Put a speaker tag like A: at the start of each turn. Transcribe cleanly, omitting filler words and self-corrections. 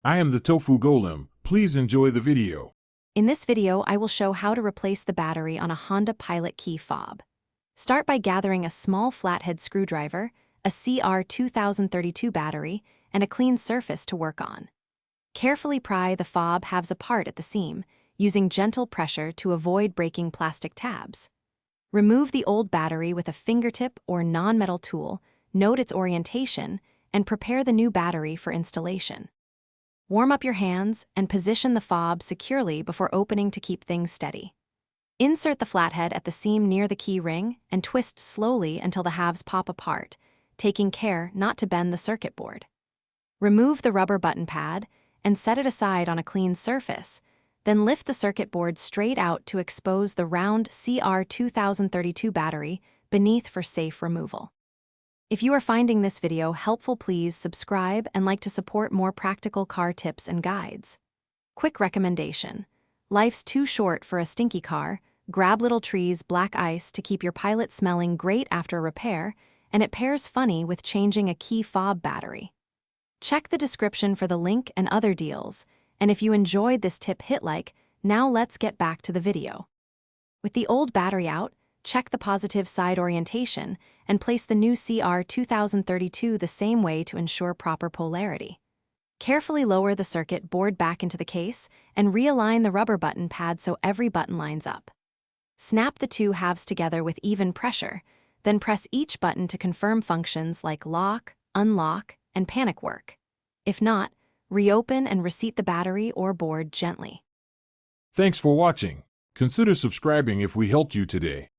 A: I am the Tofu Golem. Please enjoy the video.
B: In this video, I will show how to replace the battery on a Honda Pilot key fob. Start by gathering a small flathead screwdriver, a CR2032 battery, and a clean surface to work on. Carefully pry the fob halves apart at the seam, using gentle pressure to avoid breaking plastic tabs. Remove the old battery with a fingertip or non-metal tool, note its orientation, and prepare the new battery for installation. Warm up your hands and position the fob securely before opening to keep things steady. Insert the flathead at the seam near the key ring and twist slowly until the halves pop apart, taking care not to bend the circuit board. Remove the rubber button pad and set it aside on a clean surface, then lift the circuit board straight out to expose the round CR2032 battery beneath for safe removal. If you are finding this video helpful, please subscribe and like to support more practical car tips and guides. Quick recommendation: life's too short for a stinky car. Grab Little Tree's Black Ice to keep your Pilot smelling great after repair, and it pairs funny with changing a key fob battery. Check the description for the link and other deals, and if you enjoyed this tip, hit like. Now let's get back to the video. With the old battery out, check the positive side orientation and place the new CR2032 the same way to ensure proper polarity. Carefully lower the circuit board back into the case and realign the rubber button pad so every button lines up. Snap the two halves together with even pressure, then press each button to confirm functions like lock, unlock, and panic work. If not, reopen and reseat the battery or board gently.
A: Thanks for watching. Consider subscribing if we helped you today.